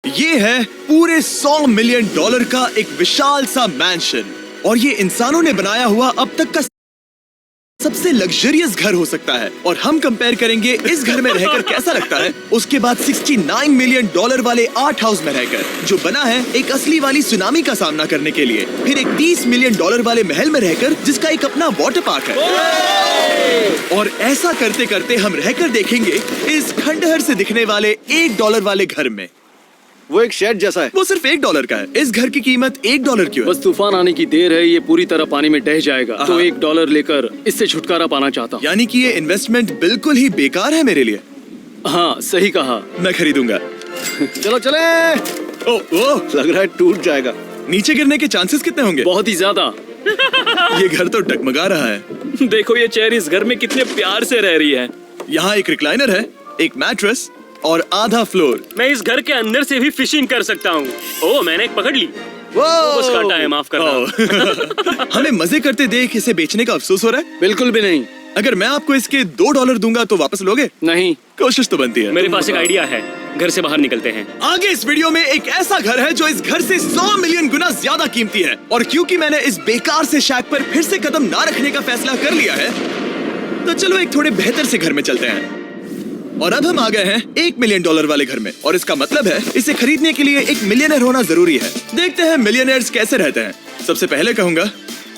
ये है पूरे $100 मिलियन का एक विशाल सा मैंशन और ये इंसानों ने बनाया हुआ अब तक का सबसे लग्जरियस घर हो सकता है। और हम कंपेयर करेंगे इस घर में रहकर कैसा लगता है उसके बाद $69 मिलियन वाले आर्ट हाउस में रहकर, जो बना है एक असली वाली सुनामी का सामना करने के लिए। फिर एक $30 मिलियन वाले महल में रहकर जिसका एक अपना वाटर पार्क है। और ऐसा करते करते हम रहकर देखेंगे इस खंडहर से दिखने वाले $1 वाले घर में। वो एक शेड जैसा है। वो सिर्फ $1 का है। इस घर की कीमत $1 क्यों है? बस तूफान आने की देर है, ये पूरी तरह पानी में ढह जाएगा, तो $1 लेकर इससे छुटकारा पाना चाहता हूँ। यानी कि ये इन्वेस्टमेंट बिल्कुल ही बेकार है मेरे लिए। हाँ सही कहा। मैं खरीदूंगा। चलो चले। ओह, लग रहा है टूट जाएगा। नीचे गिरने के चांसेस कितने होंगे? बहुत ही ज्यादा। ये घर तो डगमगा रहा है। देखो ये चेयर इस घर में कितने प्यार से रह रही है। यहाँ एक रिक्लाइनर है, एक मैट्रेस और आधा फ्लोर। मैं इस घर के अंदर से भी फिशिंग कर सकता हूँ। ओह, मैंने एक पकड़ ली। बस काटा है, माफ करना। हमें मजे करते देख इसे बेचने का अफसोस हो रहा है? बिल्कुल भी नहीं। अगर मैं आपको इसके $2 दूंगा तो वापस लोगे? नहीं। कोशिश तो बनती है। मेरे पास एक आइडिया है, घर से बाहर निकलते हैं। आगे इस वीडियो में एक ऐसा घर है जो इस घर से 100 मिलियन गुना ज्यादा कीमती है। और क्योंकि मैंने इस बेकार से शैक पर फिर से कदम ना रखने का फैसला कर लिया है, तो चलो एक थोड़े बेहतर से घर में चलते हैं। और अब हम आ गए हैं $1 मिलियन वाले घर में। और इसका मतलब है इसे खरीदने के लिए एक मिलियनर होना जरूरी है। देखते हैं मिलियनर्स कैसे रहते हैं। सबसे पहले कहूंगा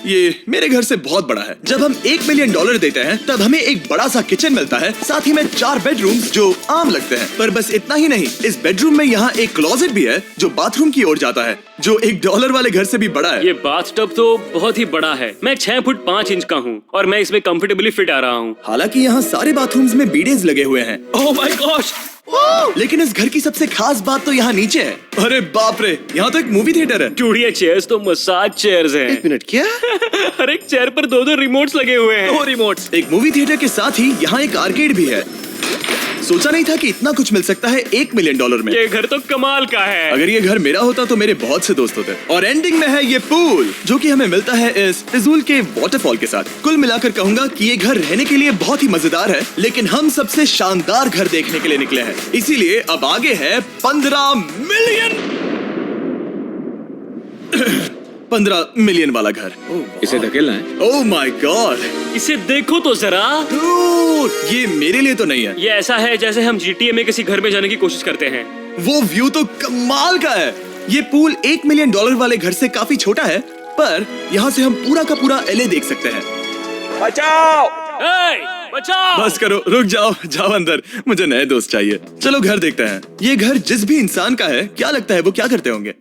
ये मेरे घर से बहुत बड़ा है। जब हम $1 मिलियन देते हैं तब हमें एक बड़ा सा किचन मिलता है, साथ ही में 4 बेडरूम्स जो आम लगते हैं। पर बस इतना ही नहीं, इस बेडरूम में यहाँ एक क्लोजेट भी है जो बाथरूम की ओर जाता है, जो $1 वाले घर से भी बड़ा है। ये बाथटब तो बहुत ही बड़ा है। मैं 6 फुट 5 इंच का हूँ और मैं इसमें कंफर्टेबली फिट आ रहा हूँ। हालांकि यहाँ सारे बाथरूम्स में बीडेज लगे हुए हैं। Oh my gosh! लेकिन इस घर की सबसे खास बात तो यहाँ नीचे है। अरे बाप रे, यहाँ तो एक मूवी थिएटर है। चूड़िया चेयर्स तो मसाज चेयर्स हैं। 1 मिनट, क्या? हर एक चेयर पर 2-2 रिमोट्स लगे हुए हैं। 2 रिमोट्स। एक मूवी थिएटर के साथ ही यहाँ एक आर्केड भी है। सोचा नहीं था कि इतना कुछ मिल सकता है $1 मिलियन में। ये घर तो कमाल का है। अगर ये घर मेरा होता तो मेरे बहुत से दोस्त होते। और एंडिंग में है ये पूल, जो कि हमें मिलता है इस फिजूल के वाटरफॉल के साथ। कुल मिलाकर कहूंगा कि ये घर रहने के लिए बहुत ही मजेदार है, लेकिन हम सबसे शानदार घर देखने के लिए निकले हैं। इसीलिए अब आगे है 15 मिलियन वाला घर। इसे धकेलना है। ओह माय गॉड, इसे देखो तो जरा। ये मेरे लिए तो नहीं है। ये ऐसा है जैसे हम GTA में किसी घर में जाने की कोशिश करते हैं। वो व्यू तो कमाल का है। ये पूल $1 मिलियन वाले घर से काफी छोटा है, पर यहाँ से हम पूरा का पूरा LA देख सकते हैं। बचाओ! बचाओ! बस करो, रुक जाओ, जाओ अंदर, मुझे नए दोस्त चाहिए। चलो घर देखते हैं। ये घर जिस भी इंसान का है, क्या लगता है वो क्या करते होंगे?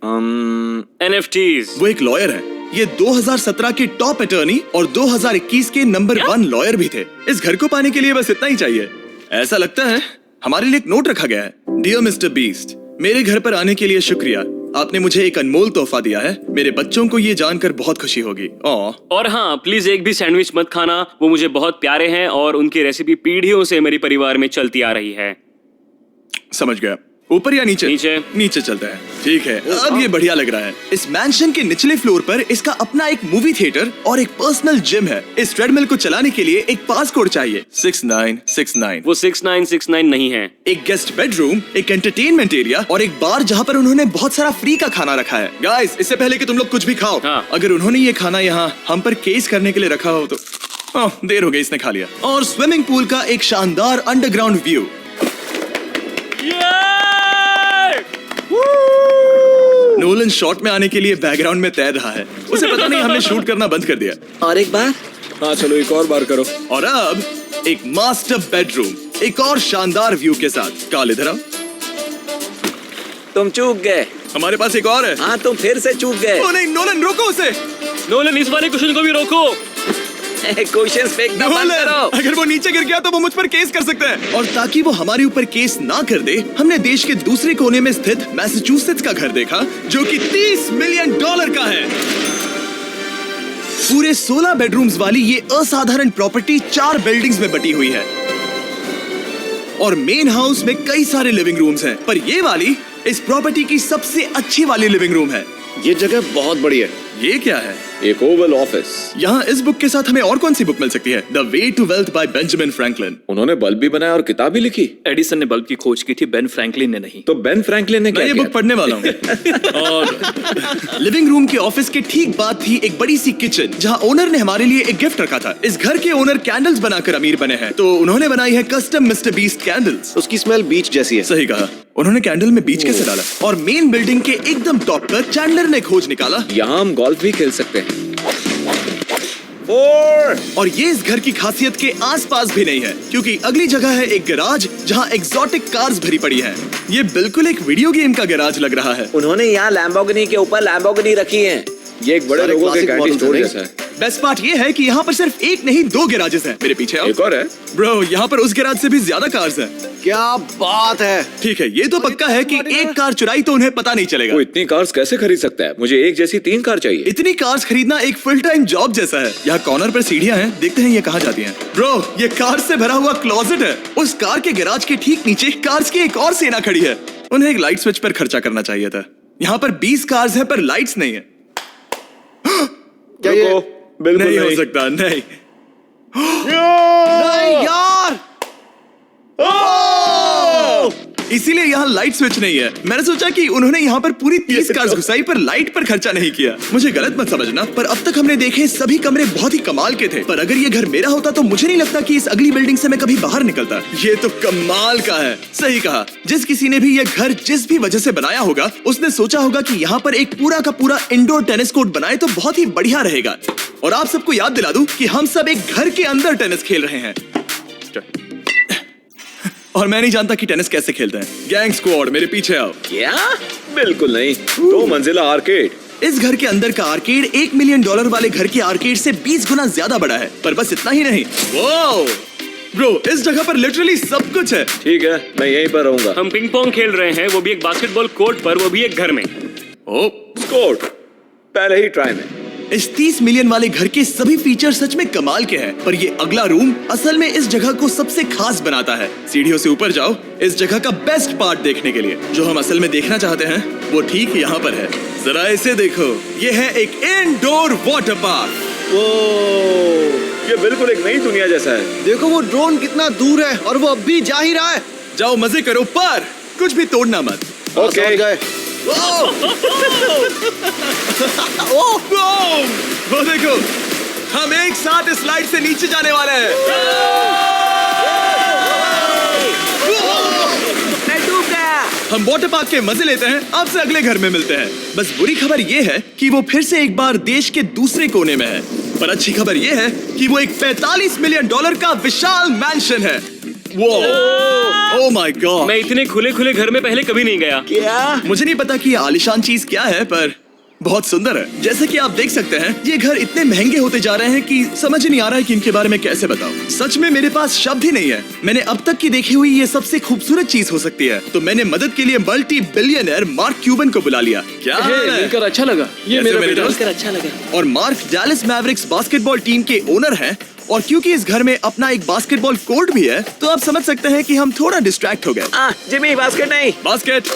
NFTs। वो एक लॉयर है। ये 2017 के टॉप अटॉर्नी और 2021 के नंबर 1 लॉयर भी थे। इस घर को पाने के लिए बस इतना ही चाहिए। ऐसा लगता है हमारे लिए एक नोट रखा गया है। डियर मिस्टर बीस्ट, मेरे घर पर आने के लिए शुक्रिया। आपने मुझे एक अनमोल तोहफा दिया है। मेरे बच्चों को ये जानकर बहुत खुशी होगी। और हाँ, प्लीज एक भी सैंडविच मत खाना, वो मुझे बहुत प्यारे हैं और उनकी रेसिपी पीढ़ियों से मेरे परिवार में चलती आ रही है। समझ गया। ऊपर या नीचे? नीचे। नीचे चलता है। ठीक है, अब ये बढ़िया लग रहा है। इस मैंशन के निचले फ्लोर पर इसका अपना एक मूवी थिएटर और एक पर्सनल जिम है। इस ट्रेडमिल को चलाने के लिए एक पास कोड चाहिए, 6969। वो 6969 नहीं है। एक गेस्ट बेडरूम, एक एंटरटेनमेंट एरिया और एक बार जहाँ पर उन्होंने बहुत सारा फ्री का खाना रखा है। गाइस, इससे पहले कि तुम लोग कुछ भी खाओ, अगर उन्होंने ये खाना यहाँ हम पर केस करने के लिए रखा हो तो देर हो गई, इसने खा लिया। और स्विमिंग पूल का एक शानदार अंडरग्राउंड व्यू। नोलन शॉट में आने के लिए बैकग्राउंड में तैर रहा है। उसे पता नहीं हमने शूट करना बंद कर दिया। और एक बार? हाँ चलो एक और बार करो। और अब एक मास्टर बेडरूम, एक और शानदार व्यू के साथ। काल इधर आओ। तुम चूक गए। हमारे पास एक और है। हाँ, तुम फिर से चूक गए। ओ नहीं, नोलन रोको उसे। नोलन, इस वाले क्वेश्चन को भी रोको। क्वेश्चन फेंकना बंद करो। अगर वो नीचे गिर गया तो वो मुझ पर केस कर सकते हैं। और ताकि वो हमारे ऊपर केस ना कर दे, हमने देश के दूसरे कोने में स्थित मैसाचुसेट्स का घर देखा, जो कि $30 मिलियन का है। पूरे 16 बेडरूम्स वाली ये असाधारण प्रॉपर्टी 4 बिल्डिंग्स में बटी हुई है और मेन हाउस में कई सारे लिविंग रूम्स हैं, पर ये वाली इस प्रॉपर्टी की सबसे अच्छी वाली लिविंग रूम है। ये जगह बहुत बड़ी है। ये क्या है? एक ओवल ऑफिस। यहाँ इस बुक के साथ हमें और कौन सी बुक मिल सकती है? The way to wealth by Benjamin Franklin. उन्होंने बल्ब भी बनाया और किताब भी लिखी। एडिसन ने बल्ब की खोज की थी, बेन फ्रैंकलिन ने नहीं। तो बेन फ्रैंकलिन ने मैं क्या ये किया? बुक पढ़ने वाला हूँ। और लिविंग रूम के ऑफिस के ठीक बाद थी एक बड़ी सी किचन जहाँ ओनर ने हमारे लिए एक गिफ्ट रखा था। इस घर के ओनर कैंडल्स बनाकर अमीर बने हैं, तो उन्होंने बनाई है कस्टम मिस्टर बीस्ट कैंडल्स। उसकी स्मेल बीच जैसी है। सही कहा। उन्होंने कैंडल में बीच कैसे डाला? और मेन बिल्डिंग के एकदम टॉप पर चैंडलर ने खोज निकाला। यहाँ हम गोल्फ भी खेल सकते हैं। और ये इस घर की खासियत के आसपास भी नहीं है, क्योंकि अगली जगह है एक गैराज जहाँ एग्जॉटिक कार्स भरी पड़ी हैं। ये बिल्कुल एक वीडियो गेम का गैराज लग रहा है। उन्होंने यहाँ लैम्बोर्गिनी के ऊपर लैम्बोर्गिनी रखी है। ये एक बड़े सारे लोगों के classic कैंटीन models स्टोर हैं। जैसा है। बेस्ट पार्ट ये है कि यहाँ पर सिर्फ एक नहीं 2 गैराजेस हैं। मेरे पीछे आओ। एक और है। ब्रो, यहाँ पर उस गैराज से भी ज्यादा कार्स हैं। क्या बात है। ठीक है, ये तो पक्का है कि एक कार चुराई तो उन्हें पता नहीं चलेगा। वो इतनी कार्स कैसे खरीद सकता है? मुझे एक जैसी 3 कार चाहिए। इतनी कार्स खरीदना एक फुल टाइम जॉब जैसा है। यहाँ कॉर्नर पर सीढ़ियाँ हैं, देखते हैं ये कहाँ जाती हैं। ब्रो, ये कार से भरा हुआ क्लोजेट है। उस कार के गैराज के ठीक नीचे कार्स की एक और सेना खड़ी है। उन्हें एक लाइट स्विच पर खर्चा करना चाहिए था। यहाँ पर 20 कार्स हैं पर लाइट्स नहीं है। क्या ये? बिल्कुल नहीं हो सकता, नहीं। नहीं यार। इसीलिए यहाँ लाइट स्विच नहीं है। मैंने सोचा कि उन्होंने यहाँ पर पूरी 30 कार्स घुसाई पर लाइट पर खर्चा नहीं किया। मुझे गलत मत समझना, पर अब तक हमने देखे सभी कमरे बहुत ही कमाल के थे। पर अगर ये घर मेरा होता तो मुझे नहीं लगता कि इस अगली बिल्डिंग से मैं कभी बाहर निकलता। ये तो कमाल का है। सही कहा। जिस किसी ने भी ये घर जिस भी वजह से बनाया होगा, उसने सोचा होगा कि यहाँ पर एक पूरा का पूरा इंडोर टेनिस कोर्ट बनाए तो बहुत ही बढ़िया रहेगा। और आप सबको याद दिला दूं कि हम सब एक घर के अंदर टेनिस खेल रहे हैं। और मैं नहीं जानता कि टेनिस कैसे खेलते हैं। गैंग स्क्वाड, मेरे पीछे आओ। क्या? बिल्कुल नहीं। 2 मंजिला आर्केड। इस घर के अंदर का आर्केड $1 मिलियन वाले घर के आर्केड से 20 गुना ज्यादा बड़ा है। पर बस इतना ही नहीं। वाओ ब्रो, इस जगह पर लिटरली सब कुछ है। ठीक है, मैं यहीं पर रहूंगा। हम पिंग पोंग खेल रहे हैं, वो भी एक बास्केटबॉल कोर्ट पर, वो भी एक घर में। ओ, स्कोर पहले ही ट्राई में। इस 30 मिलियन वाले घर के सभी फीचर सच में कमाल के हैं, पर ये अगला रूम असल में इस जगह को सबसे खास बनाता है। सीढ़ियों से ऊपर जाओ इस जगह का बेस्ट पार्ट देखने के लिए। जो हम असल में देखना चाहते हैं वो ठीक यहाँ पर है। जरा इसे देखो, ये है एक इंडोर वाटर पार्क। ओ, ये बिल्कुल एक नई दुनिया जैसा है। देखो वो ड्रोन कितना दूर है और वो अब भी जा ही रहा है। जाओ मजे करो, पर कुछ भी तोड़ना मत। ओके। वो देखो, हम एक साथ इस स्लाइड से नीचे जाने वाले हैं। मैं डूब गया। हम वाटर पार्क के मजे लेते हैं। आपसे अगले घर में मिलते हैं। बस बुरी खबर ये है कि वो फिर से एक बार देश के दूसरे कोने में है। पर अच्छी खबर ये है कि वो एक $45 मिलियन का विशाल मैंशन है। Oh my God. मैं इतने खुले खुले घर में पहले कभी नहीं गया। क्या? मुझे नहीं पता कि ये आलीशान चीज क्या है, पर बहुत सुंदर है। जैसे कि आप देख सकते हैं, ये घर इतने महंगे होते जा रहे हैं कि समझ नहीं आ रहा है कि इनके बारे में कैसे बताऊं। सच में मेरे पास शब्द ही नहीं है। मैंने अब तक की देखी हुई ये सबसे खूबसूरत चीज हो सकती है। तो मैंने मदद के लिए मल्टी बिलियनर मार्क क्यूबन को बुला लिया। क्या हाल है? मिलकर अच्छा लगा। ये कैसे मेरा मेरे बेटा। दोस्त? अच्छा लगा। और mark Dallas Mavericks basketball team के ओनर हैं। और क्योंकि इस घर में अपना एक बास्केटबॉल कोर्ट भी है, तो आप समझ सकते हैं कि हम थोड़ा डिस्ट्रैक्ट हो गए। जिमी, बास्केट नहीं। बास्केट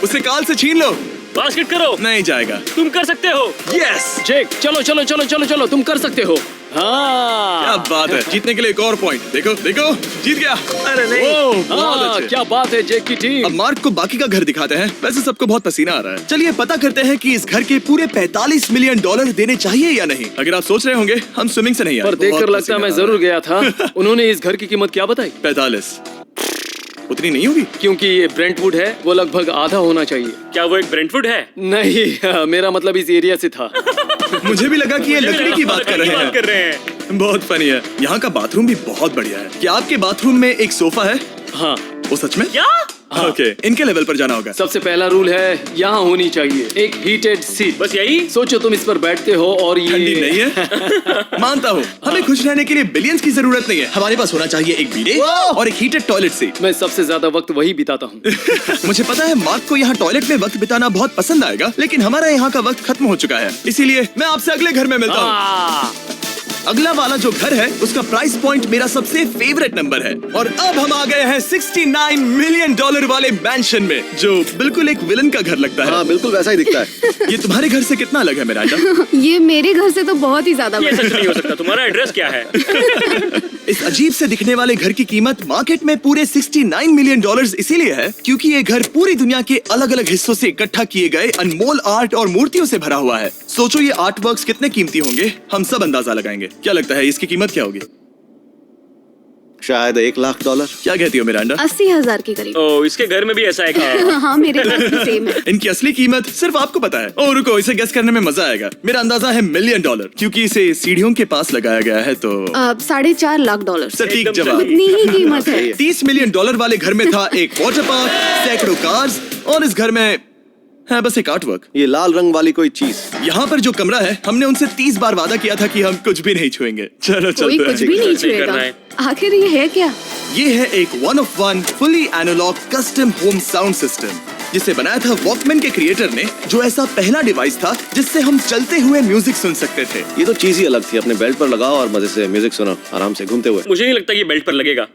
उसे काल से छीन लो। बास्केट करो। नहीं जाएगा। तुम कर सकते हो। यस, जेक, चलो चलो चलो चलो चलो, तुम कर सकते हो। हाँ क्या बात है। जीतने के लिए एक और पॉइंट। देखो देखो, जीत गया। अरे नहीं। ओह, बहुत हाँ, अच्छे। क्या बात है जेक की टीम। अब मार्क को बाकी का घर दिखाते हैं। वैसे सबको बहुत पसीना आ रहा है। चलिए पता करते हैं कि इस घर के पूरे $45 मिलियन देने चाहिए या नहीं। अगर आप सोच रहे होंगे हम स्विमिंग से नहीं आए, पर देखकर बहुत लगता है मैं पसीना आ जरूर गया था। उन्होंने इस घर की कीमत क्या बताई? 45 उतनी नहीं होगी। क्योंकि ये ब्रेंटवुड है, वो लगभग आधा होना चाहिए। क्या वो एक ब्रेंटवुड है? नहीं, मेरा मतलब इस एरिया से था। मुझे भी लगा कि ये लकड़ी की बात कर रहे कर हैं। रहे हैं। बहुत फनी है। यहाँ का बाथरूम भी बहुत बढ़िया है। क्या आपके बाथरूम में एक सोफा है? हाँ, वो सच में? क्या? ओके, इनके लेवल पर जाना होगा। सबसे पहला रूल है यहाँ होनी चाहिए एक हीटेड सीट। बस यही? सोचो तुम इस पर बैठते हो और ये ठंडी नहीं है। मानता हूँ, हमें खुश रहने के लिए बिलियंस की जरूरत नहीं है। हमारे पास होना चाहिए एक बीडे और एक हीटेड टॉयलेट सीट। मैं सबसे ज्यादा वक्त वही बिताता हूँ। मुझे पता है मार्क को यहाँ टॉयलेट में वक्त बिताना बहुत पसंद आएगा, लेकिन हमारा यहाँ का वक्त खत्म हो चुका है। इसीलिए मैं आपसे अगले घर में मिलता हूँ। अगला वाला जो घर है उसका प्राइस पॉइंट मेरा सबसे फेवरेट नंबर है। और अब हम आ गए हैं $69 मिलियन वाले मैंशन में, जो बिल्कुल एक विलन का घर लगता है। हाँ बिल्कुल वैसा ही दिखता है। ये तुम्हारे घर से कितना अलग है मिरांडा? ये मेरे घर से तो बहुत ही ज्यादा ये बड़ा सच नहीं हो सकता। तुम्हारा एड्रेस क्या है? इस अजीब से दिखने वाले घर की कीमत मार्केट में पूरे $69 मिलियन इसीलिए है क्योंकि ये घर पूरी दुनिया के अलग अलग हिस्सों से इकट्ठा किए गए अनमोल आर्ट और मूर्तियों से भरा हुआ है। सोचो ये आर्ट वर्क्स कितने कीमती होंगे, हम सब अंदाजा लगाएंगे। क्या लगता है इसकी कीमत क्या होगी? शायद $1 लाख। क्या कहती हो मिरांडा? 80,000 के करीब। ओ, इसके घर में भी ऐसा है क्या? हाँ मेरे घर भी सेम है। इनकी असली कीमत सिर्फ आपको पता है। ओ रुको, इसे गेस करने में मजा आएगा। मेरा अंदाजा है $1 मिलियन क्योंकि इसे सीढ़ियों के पास लगाया गया है। तो $4.5 लाख। सटीक एकदम जवाब। इतनी ही कीमत है। $30 मिलियन वाले घर में था एक वाटर पार्क, सैकड़ों कार्स और इस घर में है बस एक आर्ट वर्क। ये लाल रंग वाली कोई चीज। यहाँ पर जो कमरा है, हमने उनसे 30 बार वादा किया था कि हम कुछ भी नहीं छुएंगे। चलो कोई चलते कुछ हैं। भी नहीं सही करना छुएगा। है। आखिर ये है क्या? ये है एक 1 of 1 fully analogue custom home sound system जिसे बनाया था वॉकमैन के क्रिएटर ने, जो ऐसा पहला डिवाइस था जिससे हम चलते हुए म्यूजिक सुन सकते थे। ये तो चीज ही अलग थी। अपने बेल्ट पर लगाओ और मजे से म्यूजिक सुनो आराम से घूमते हुए। मुझे नहीं लगता ये बेल्ट पर लगेगा।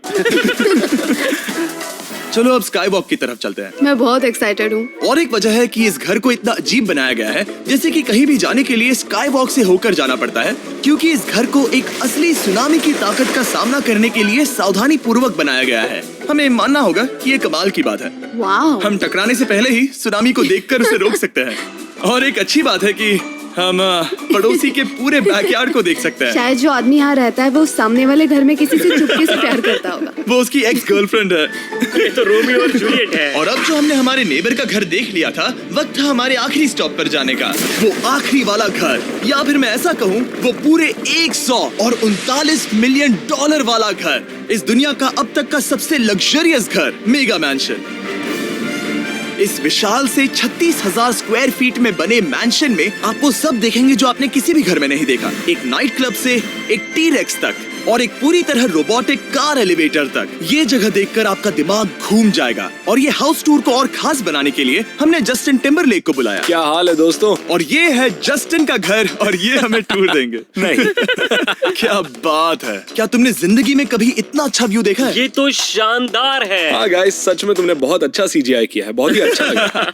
चलो अब स्काई वॉक की तरफ चलते हैं। मैं बहुत एक्साइटेड हूँ। और एक वजह है कि इस घर को इतना अजीब बनाया गया है, जैसे कि कहीं भी जाने के लिए स्काई वॉक से होकर जाना पड़ता है, क्योंकि इस घर को एक असली सुनामी की ताकत का सामना करने के लिए सावधानी पूर्वक बनाया गया है। हमें मानना होगा कि ये कमाल की बात है। वाह। हम टकराने से पहले ही सुनामी को देखकर उसे रोक सकते हैं। और एक अच्छी बात है कि हम पड़ोसी के पूरे बैकयार्ड को देख सकते हैं। शायद जो आदमी यहाँ रहता है वो सामने वाले घर में किसी से चुपके से प्यार करता होगा। वो उसकी एक्स गर्लफ्रेंड है। ये तो रोमियो और जूलियट है। और अब जो हमने हमारे नेबर का घर देख लिया था, वक्त था हमारे आखिरी स्टॉप पर जाने का। वो आखिरी वाला घर, या फिर मैं ऐसा कहूँ वो पूरे 139 मिलियन वाला घर, इस दुनिया का अब तक का सबसे लग्जरियस घर, मेगा मैंशन। इस विशाल से 36,000 स्क्वायर फीट में बने मैंशन में आप वो सब देखेंगे जो आपने किसी भी घर में नहीं देखा। एक नाइट क्लब से एक टी-रेक्स तक और एक पूरी तरह रोबोटिक कार एलिवेटर तक। ये जगह देखकर आपका दिमाग घूम जाएगा। और ये हाउस टूर को और खास बनाने के लिए हमने जस्टिन टिम्बरलेक को बुलाया। क्या हाल है दोस्तों? और ये है जस्टिन का घर और ये हमें टूर देंगे। नहीं क्या बात है। क्या तुमने जिंदगी में कभी इतना अच्छा व्यू देखा है? ये तो शानदार है। हाँ गाइस, सच में तुमने बहुत अच्छा CGI किया है। बहुत ही अच्छा लगा।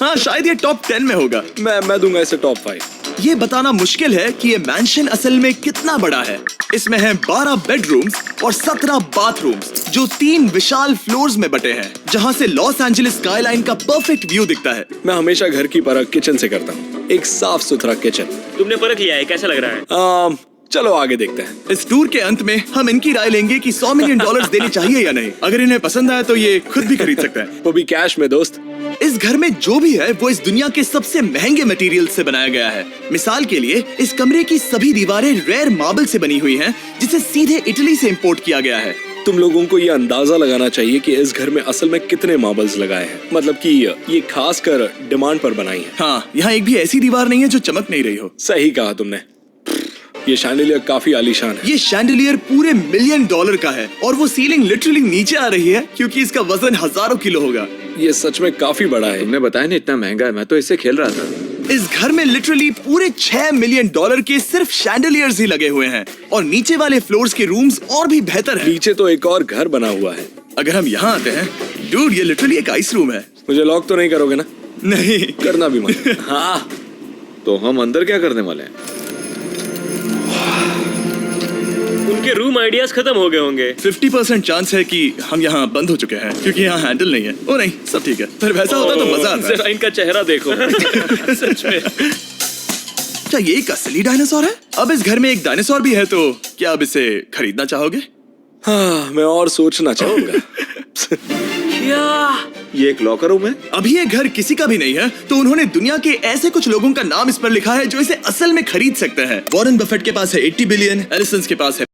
हाँ शायद ये टॉप 10 में होगा। मैं दूंगा इसे टॉप 5। ये बताना मुश्किल है कि ये मैंशन असल में कितना बड़ा है। इसमें हैं 12 बेडरूम्स और 17 बाथरूम्स, जो 3 विशाल फ्लोर्स में बटे हैं, जहाँ से लॉस एंजलिस स्काईलाइन का परफेक्ट व्यू दिखता है। मैं हमेशा घर की परख किचन से करता हूँ। एक साफ सुथरा किचन। तुमने परख लिया है, कैसा लग रहा है? चलो आगे देखते हैं। इस टूर के अंत में हम इनकी राय लेंगे कि $100 मिलियन देने चाहिए या नहीं। अगर इन्हें पसंद आया तो ये खुद भी खरीद सकते हैं। वो भी कैश में दोस्त। इस घर में जो भी है वो इस दुनिया के सबसे महंगे मटेरियल से बनाया गया है। मिसाल के लिए इस कमरे की सभी दीवारें रेयर मार्बल से बनी हुई हैं, जिसे सीधे इटली से इंपोर्ट किया गया है। तुम लोगों को ये अंदाजा लगाना चाहिए कि इस घर में असल में कितने मार्बल्स लगाए हैं। मतलब कि ये खास कर डिमांड पर बनाई है। हाँ, यहाँ एक भी ऐसी दीवार नहीं है जो चमक नहीं रही हो। सही कहा तुमने। ये शैंडिलियर काफी आलीशान है। ये शैंडिलियर पूरे $1 मिलियन का है और वो सीलिंग लिटरली नीचे आ रही है क्योंकि इसका वजन हजारों किलो होगा। ये सच में काफी बड़ा है। तुमने बताया ना इतना महंगा है, मैं तो इससे खेल रहा था। इस घर में लिटरली पूरे $6 मिलियन के सिर्फ शैंडिलियर्स ही लगे हुए हैं और नीचे वाले फ्लोर्स के रूम्स और भी बेहतर हैं। नीचे तो एक और घर बना हुआ है। अगर हम यहाँ आते हैं, डूड ये लिटरली एक आइस रूम है। मुझे लॉक तो नहीं करोगे ना? नहीं करना भी मत। हाँ, तो हम अंदर क्या करने वाले हैं? उनके रूम आइडियाज खत्म हो गए होंगे। 50% चांस है कि हम यहाँ बंद हो चुके हैं क्योंकि यहाँ हैंडल नहीं है। ओ नहीं, सब ठीक है। पर वैसा होता तो मजा आता। जरा इनका चेहरा देखो। सच में। क्या ये एक असली डायनासोर है? अब इस घर में एक डायनासोर भी है, तो क्या अब इसे खरीदना चाहोगे? हाँ, मैं और सोचना चाहूंगा। ये एक लॉकर रूम है। अभी ये घर किसी का भी नहीं है, तो उन्होंने दुनिया के ऐसे कुछ लोगों का नाम इस पर लिखा है जो इसे असल में खरीद सकते हैं। वॉरेन बफेट के पास है 80 बिलियन, एलिसन के पास है